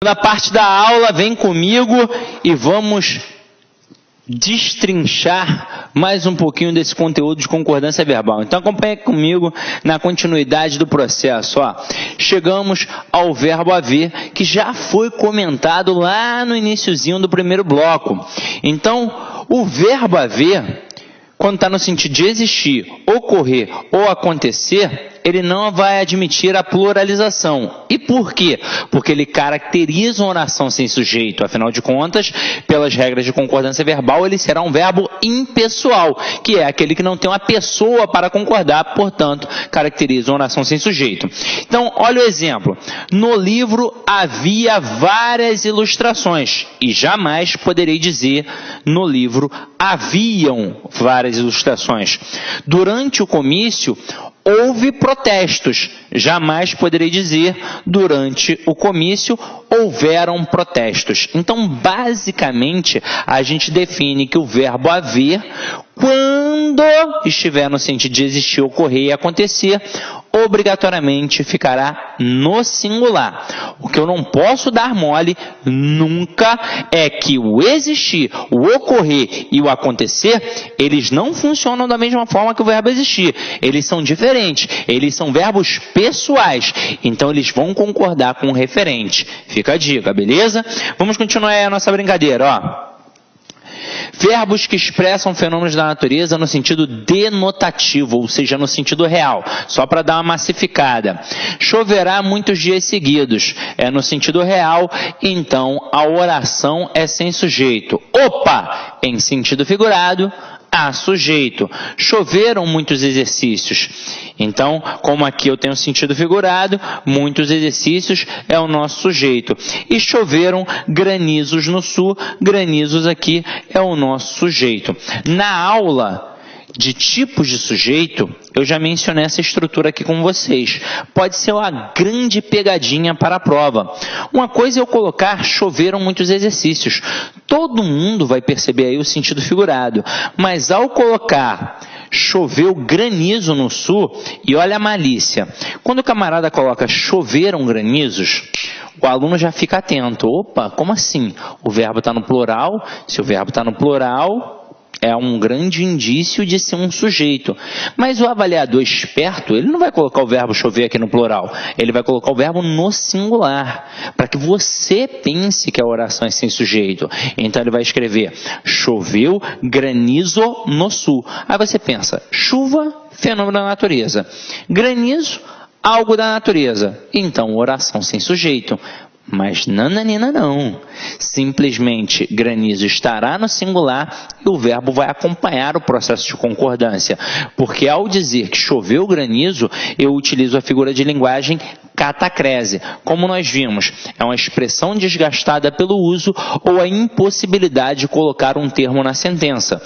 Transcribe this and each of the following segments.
Da parte da aula, vem comigo e vamos destrinchar mais um pouquinho desse conteúdo de concordância verbal. Então acompanhe comigo na continuidade do processo. Chegamos ao verbo haver, que já foi comentado lá no iniciozinho do primeiro bloco. Então, o verbo haver, quando está no sentido de existir, ocorrer ou acontecer, ele não vai admitir a pluralização. E por quê? Porque ele caracteriza uma oração sem sujeito. Afinal de contas, pelas regras de concordância verbal, ele será um verbo impessoal, que é aquele que não tem uma pessoa para concordar, portanto, caracteriza uma oração sem sujeito. Então, olha o exemplo. No livro havia várias ilustrações, e jamais poderei dizer no livro haviam várias ilustrações. Durante o comício, houve protestos. Jamais poderei dizer, durante o comício, houveram protestos. Então, basicamente, a gente define que o verbo haver, quando estiver no sentido de existir, ocorrer e acontecer, obrigatoriamente ficará no singular. O que eu não posso dar mole nunca é que o existir, o ocorrer e o acontecer, eles não funcionam da mesma forma que o verbo existir. Eles são diferentes, eles são verbos pessoais, então eles vão concordar com o referente. Fica a dica, beleza? Vamos continuar aí a nossa brincadeira, Verbos que expressam fenômenos da natureza no sentido denotativo, ou seja, no sentido real, só para dar uma massificada. Choverá muitos dias seguidos, é no sentido real, então a oração é sem sujeito. Opa! Em sentido figurado, há sujeito. Choveram muitos exercícios. Então, como aqui eu tenho sentido figurado, muitos exercícios é o nosso sujeito. E choveram granizos no sul, granizos aqui é o nosso sujeito. Na aula de tipos de sujeito, eu já mencionei essa estrutura aqui com vocês. Pode ser uma grande pegadinha para a prova. Uma coisa é eu colocar choveram muitos exercícios. Todo mundo vai perceber aí o sentido figurado. Mas ao colocar choveu granizo no sul, e olha a malícia. Quando o camarada coloca choveram granizos, o aluno já fica atento. Opa, como assim? O verbo está no plural. Se o verbo está no plural, é um grande indício de ser um sujeito. Mas o avaliador esperto, ele não vai colocar o verbo chover aqui no plural. Ele vai colocar o verbo no singular, para que você pense que a oração é sem sujeito. Então ele vai escrever, choveu granizo no sul. Aí você pensa, chuva, fenômeno da natureza. Granizo, algo da natureza. Então, oração sem sujeito. Mas nananina não. Simplesmente granizo estará no singular e o verbo vai acompanhar o processo de concordância. Porque ao dizer que choveu granizo, eu utilizo a figura de linguagem catacrese. Como nós vimos, é uma expressão desgastada pelo uso ou a impossibilidade de colocar um termo na sentença.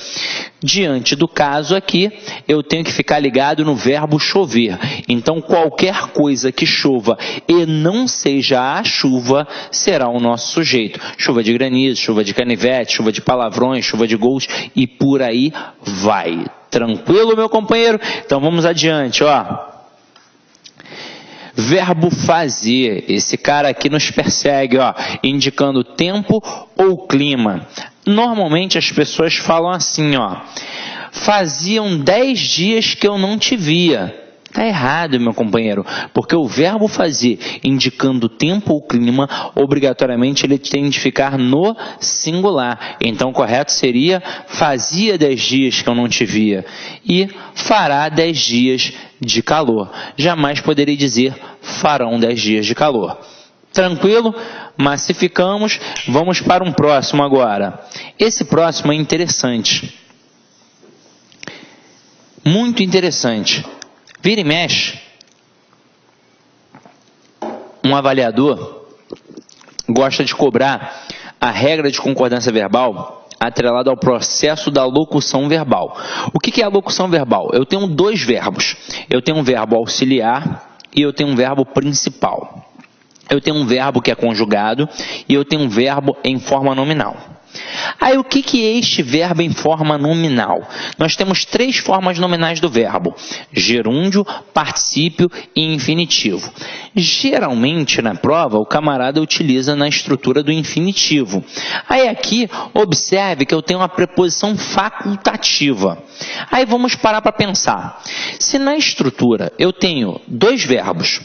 Diante do caso aqui, eu tenho que ficar ligado no verbo chover. Então, qualquer coisa que chova e não seja a chuva, será o nosso sujeito. Chuva de granizo, chuva de canivete, chuva de palavrões, chuva de gols e por aí vai. Tranquilo, meu companheiro? Então, vamos adiante, Verbo fazer, esse cara aqui nos persegue, indicando tempo ou clima. Normalmente as pessoas falam assim, faziam 10 dias que eu não te via. Está errado, meu companheiro, porque o verbo fazer, indicando tempo ou clima, obrigatoriamente ele tem de ficar no singular. Então, o correto seria, fazia 10 dias que eu não te via. E fará 10 dias de calor. Jamais poderei dizer, farão 10 dias de calor. Tranquilo? Massificamos. Vamos para um próximo agora. Esse próximo é interessante. Muito interessante. Vira e mexe, um avaliador gosta de cobrar a regra de concordância verbal atrelada ao processo da locução verbal. O que é a locução verbal? Eu tenho 2 verbos. Eu tenho um verbo auxiliar e eu tenho um verbo principal. Eu tenho um verbo que é conjugado e eu tenho um verbo em forma nominal. Aí o que é este verbo em forma nominal? Nós temos 3 formas nominais do verbo: gerúndio, particípio e infinitivo. Geralmente na prova o camarada utiliza na estrutura do infinitivo. Aí aqui observe que eu tenho uma preposição facultativa. Aí vamos parar para pensar. Se na estrutura eu tenho 2 verbos,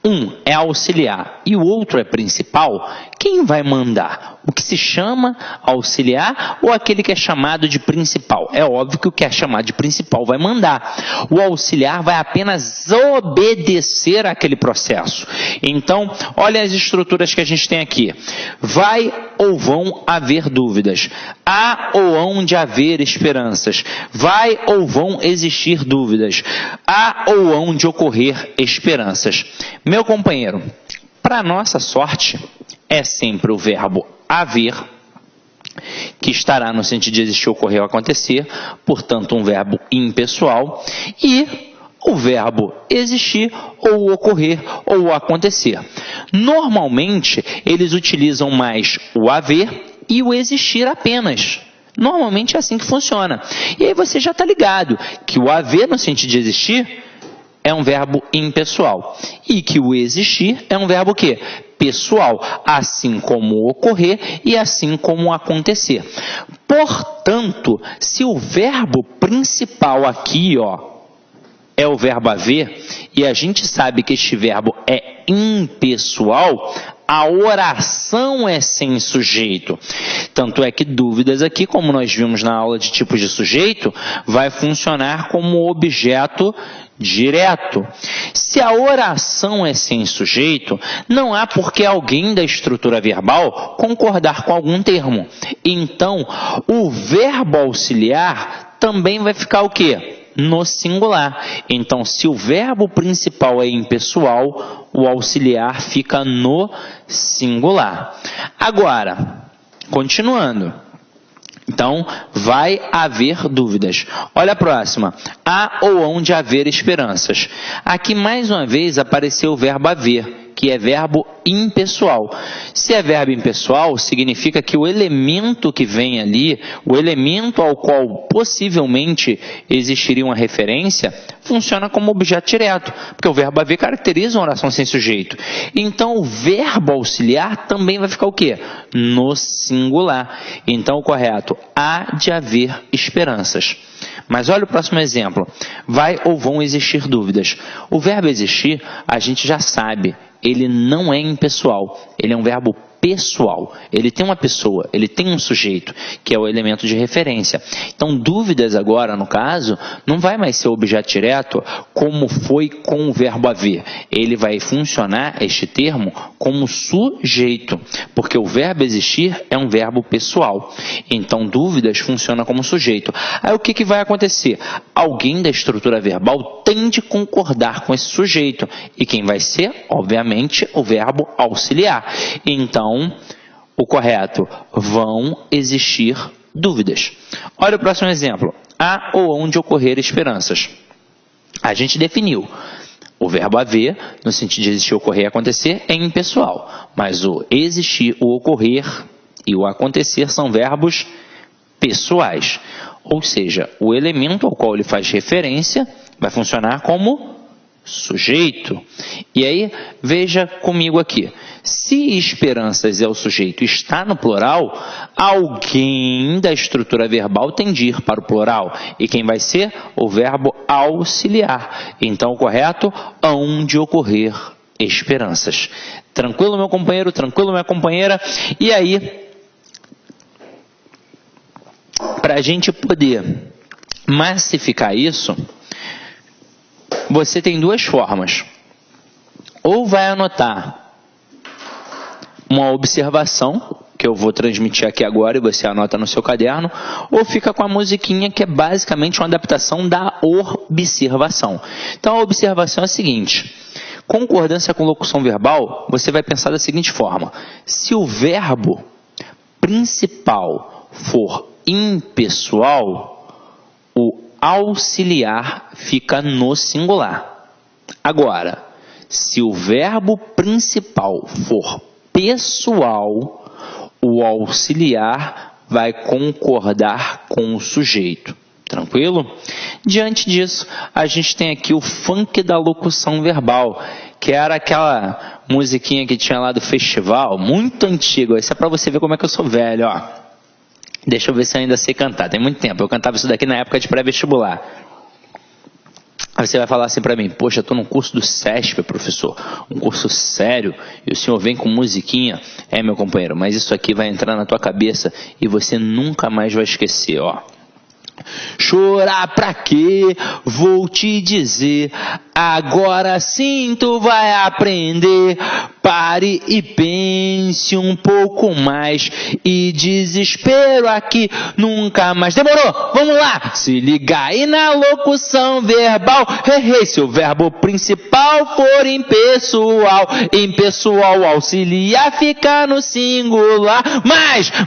um é auxiliar e o outro é principal, quem vai mandar? O que se chama auxiliar ou aquele que é chamado de principal? É óbvio que o que é chamado de principal vai mandar. O auxiliar vai apenas obedecer àquele processo. Então, olha as estruturas que a gente tem aqui. Vai ou vão haver dúvidas. Há ou hão de haver esperanças. Vai ou vão existir dúvidas. Há ou hão de ocorrer esperanças. Meu companheiro, para nossa sorte, é sempre o verbo haver, que estará no sentido de existir, ocorrer ou acontecer, portanto um verbo impessoal, e o verbo existir ou ocorrer ou acontecer. Normalmente, eles utilizam mais o haver e o existir apenas. Normalmente é assim que funciona. E aí você já está ligado que o haver no sentido de existir é um verbo impessoal. E que o existir é um verbo o quê? Pessoal, assim como ocorrer e assim como acontecer. Portanto, se o verbo principal aqui, é o verbo haver, e a gente sabe que este verbo é impessoal, a oração é sem sujeito. Tanto é que dúvidas aqui, como nós vimos na aula de tipos de sujeito, vai funcionar como objeto direto. Se a oração é sem sujeito, não há por que alguém da estrutura verbal concordar com algum termo. Então, o verbo auxiliar também vai ficar o quê? No singular. Então, se o verbo principal é impessoal, o auxiliar fica no singular. Agora, continuando. Então, vai haver dúvidas. Olha a próxima. Há ou hão de haver esperanças. Aqui, mais uma vez, apareceu o verbo haver, que é verbo impessoal. Se é verbo impessoal, significa que o elemento que vem ali, o elemento ao qual possivelmente existiria uma referência, funciona como objeto direto, porque o verbo haver caracteriza uma oração sem sujeito. Então, o verbo auxiliar também vai ficar o quê? No singular. Então, o correto, há de haver esperanças. Mas olha o próximo exemplo. Vai ou vão existir dúvidas. O verbo existir, a gente já sabe, ele não é impessoal, ele é um verbo pessoal. Ele tem uma pessoa, ele tem um sujeito, que é o elemento de referência. Então, dúvidas agora, no caso, não vai mais ser objeto direto como foi com o verbo haver. Ele vai funcionar, este termo, como sujeito, porque o verbo existir é um verbo pessoal. Então, dúvidas funciona como sujeito. Aí, o que vai acontecer? Alguém da estrutura verbal tem de concordar com esse sujeito. E quem vai ser? Obviamente, o verbo auxiliar. Então, o correto, vão existir dúvidas. Olha o próximo exemplo. Há ou hão de ocorrer esperanças. A gente definiu. O verbo haver, no sentido de existir, ocorrer e acontecer, é impessoal. Mas o existir, o ocorrer e o acontecer são verbos pessoais. Ou seja, o elemento ao qual ele faz referência vai funcionar como sujeito. E aí, veja comigo aqui. Se esperanças é o sujeito e está no plural, alguém da estrutura verbal tem de ir para o plural. E quem vai ser? O verbo auxiliar. Então, o correto, hão de ocorrer esperanças. Tranquilo, meu companheiro? Tranquilo, minha companheira? E aí, para a gente poder massificar isso, você tem 2 formas. Ou vai anotar uma observação, que eu vou transmitir aqui agora e você anota no seu caderno, ou fica com a musiquinha, que é basicamente uma adaptação da observação. Então, a observação é a seguinte: concordância com locução verbal, você vai pensar da seguinte forma: se o verbo principal for impessoal, o auxiliar fica no singular. Agora, se o verbo principal for pessoal, o auxiliar vai concordar com o sujeito. Tranquilo? Diante disso, a gente tem aqui o funk da locução verbal, que era aquela musiquinha que tinha lá do festival, muito antigo. Isso é para você ver como é que eu sou velho, ó. Deixa eu ver se eu ainda sei cantar. Tem muito tempo. Eu cantava isso daqui na época de pré-vestibular. Aí você vai falar assim para mim: poxa, eu tô num curso do SESP, professor, um curso sério, e o senhor vem com musiquinha. É, meu companheiro, mas isso aqui vai entrar na tua cabeça e você nunca mais vai esquecer, ó. Chorar pra quê? Vou te dizer. Agora sim tu vai aprender. Pare e pense um pouco mais. E desespero aqui nunca mais. Demorou? Vamos lá! Se liga aí na locução verbal. Se o verbo principal for impessoal auxiliar fica no singular.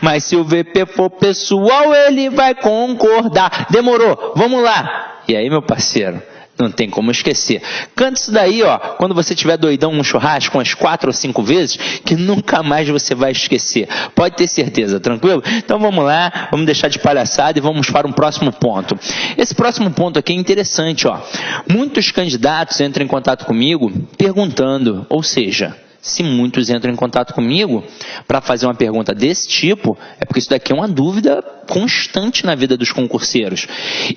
Mas se o VP for pessoal, ele vai concordar. Demorou? Vamos lá! E aí, meu parceiro? Não tem como esquecer. Canta isso daí, ó, quando você estiver doidão no churrasco umas 4 ou 5 vezes, que nunca mais você vai esquecer. Pode ter certeza, tranquilo? Então vamos lá, vamos deixar de palhaçada e vamos para um próximo ponto. Esse próximo ponto aqui é interessante, ó. Muitos candidatos entram em contato comigo perguntando, ou seja, se muitos entram em contato comigo para fazer uma pergunta desse tipo, é porque isso daqui é uma dúvida constante na vida dos concurseiros.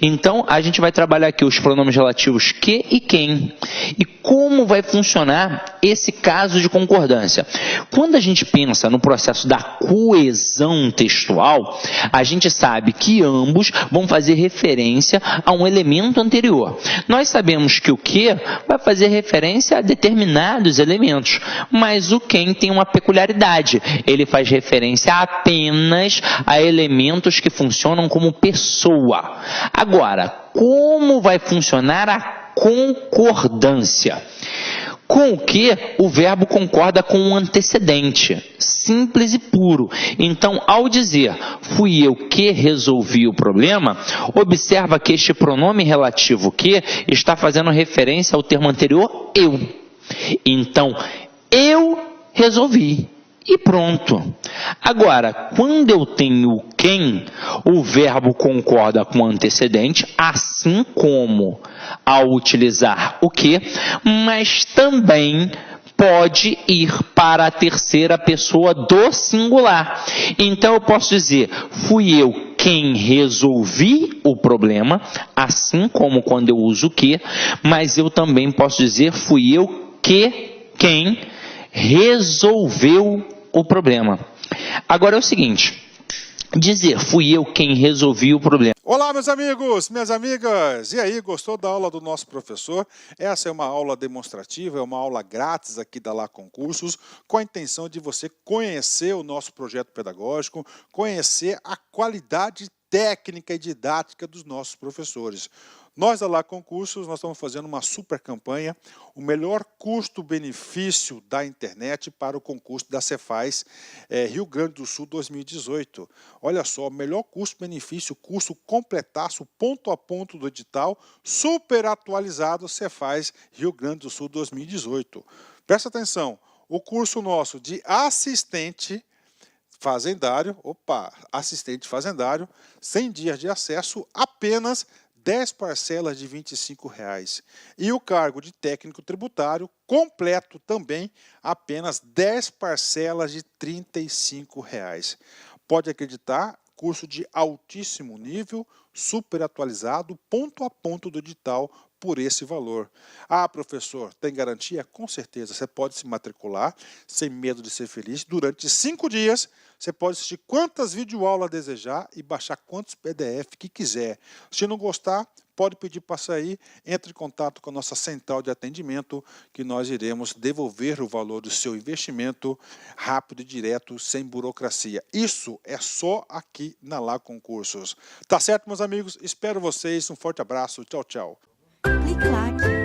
Então, a gente vai trabalhar aqui os pronomes relativos que e quem. E como vai funcionar esse caso de concordância? Quando a gente pensa no processo da coesão textual, a gente sabe que ambos vão fazer referência a um elemento anterior. Nós sabemos que o que vai fazer referência a determinados elementos, mas o quem tem uma peculiaridade. Ele faz referência apenas a elementos que funcionam como pessoa. Agora, como vai funcionar a concordância? Com o que o verbo concorda com o antecedente. Simples e puro. Então, ao dizer fui eu que resolvi o problema, observa que este pronome relativo que está fazendo referência ao termo anterior, eu. Então, eu resolvi. E pronto. Agora, quando eu tenho quem, o verbo concorda com o antecedente, assim como ao utilizar o que, mas também pode ir para a terceira pessoa do singular. Então eu posso dizer, fui eu quem resolvi o problema, assim como quando eu uso o que, mas eu também posso dizer, fui eu quem resolveu o problema. Agora é o seguinte, dizer fui eu quem resolvi o problema. Olá, meus amigos, minhas amigas! E aí, gostou da aula do nosso professor? Essa é uma aula demonstrativa, é uma aula grátis aqui da Lá Concursos, com a intenção de você conhecer o nosso projeto pedagógico, conhecer a qualidade técnica e didática dos nossos professores. Nós, da Lá Concursos, nós estamos fazendo uma super campanha, o melhor custo-benefício da internet para o concurso da Cefaz Rio Grande do Sul 2018. Olha só, o melhor custo-benefício, curso completaço, ponto a ponto do edital, super atualizado Cefaz Rio Grande do Sul 2018. Presta atenção, o curso nosso de assistente fazendário, assistente fazendário, 100 dias de acesso, apenas 10 parcelas de R$ 25. E o cargo de técnico tributário completo também, apenas 10 parcelas de R$ 35. Pode acreditar, curso de altíssimo nível, super atualizado, ponto a ponto do edital por esse valor. Ah, professor, tem garantia? Com certeza, você pode se matricular sem medo de ser feliz. Durante 5 dias, você pode assistir quantas videoaulas desejar e baixar quantos PDF que quiser. Se não gostar, pode pedir para sair, entre em contato com a nossa central de atendimento, que nós iremos devolver o valor do seu investimento rápido e direto, sem burocracia. Isso é só aqui na Lá Concursos. Tá certo, meus amigos? Espero vocês. Um forte abraço. Tchau, tchau. Clique lá.